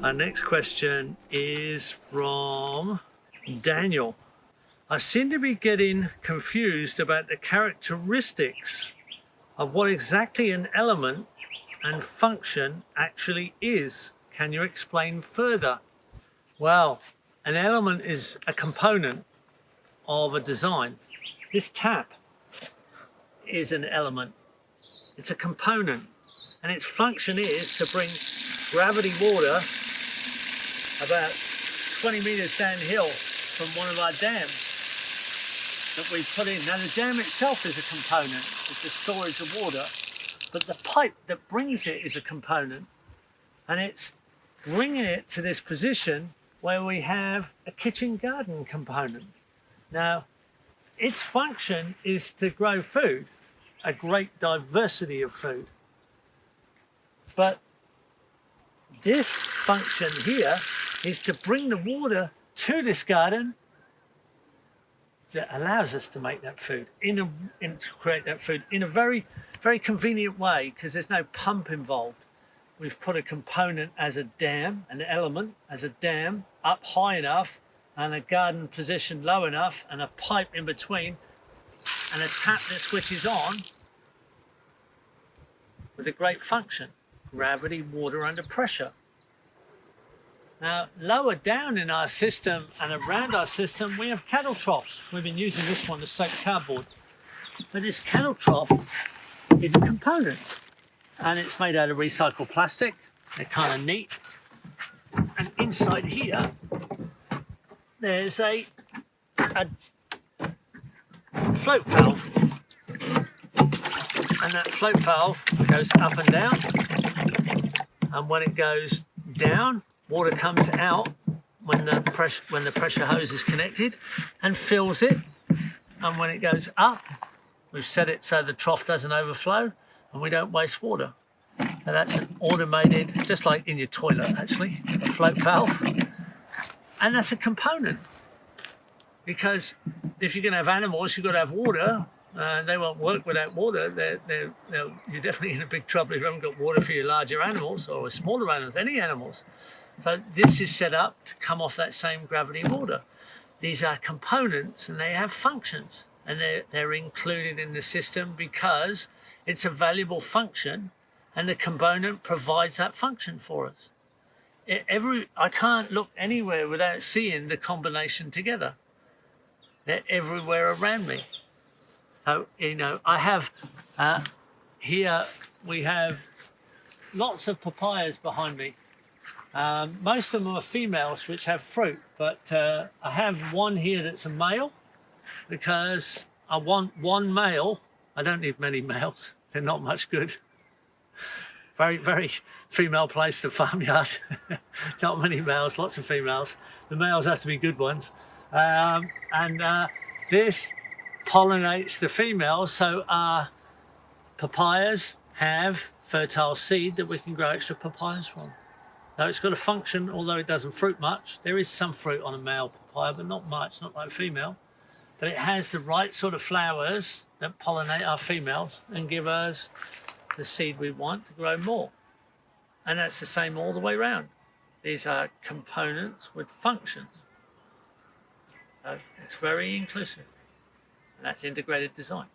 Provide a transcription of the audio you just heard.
Our next question is from Daniel. I seem to be getting confused about the characteristics of what exactly an element and function actually is. Can you explain further? Well, an element is a component of a design. This tap is an element. It's a component, and its function is to bring gravity water about 20 meters downhill from one of our dams that we put in. Now, the dam itself is a component. It's a storage of water, but the pipe that brings it is a component, and it's bringing it to this position where we have a kitchen garden component. Now, its function is to grow food, a great diversity of food. But this function here is to bring the water to this garden that allows us to make that food, to create that food in a very, very convenient way, because there's no pump involved. We've put a component as a dam, an element as a dam up high enough, and a garden positioned low enough, and a pipe in between, and a tap that switches on with a great function: gravity, water under pressure. Now, lower down in our system and around our system, we have cattle troughs. We've been using this one to soak cardboard. But this cattle trough is a component, and it's made out of recycled plastic. They're kind of neat. And inside here, there's a float valve. And that float valve goes up and down. And when it goes down, water comes out when the pressure hose is connected and fills it. And when it goes up, we've set it so the trough doesn't overflow and we don't waste water. Now that's an automated, just like in your toilet actually, a float valve. And that's a component, because if you're going to have animals, you've got to have water. They won't work without water. You're definitely in a big trouble if you haven't got water for your larger animals or smaller animals, any animals. So this is set up to come off that same gravity water. These are components and they have functions, and they're included in the system because it's a valuable function and the component provides that function for us. I can't look anywhere without seeing the combination together. They're everywhere around me. So, I have, here we have lots of papayas behind me. Most of them are females which have fruit, but I have one here that's a male because I want one male. I don't need many males. They're not much good. Very, very female place, the farmyard. Not many males, lots of females. The males have to be good ones. This pollinates the females, so our papayas have fertile seed that we can grow extra papayas from. Now it's got a function, although it doesn't fruit much. There is some fruit on a male papaya, but not much, not like female. But it has the right sort of flowers that pollinate our females and give us the seed we want to grow more. And that's the same all the way around. These are components with functions. So it's very inclusive. And that's integrated design.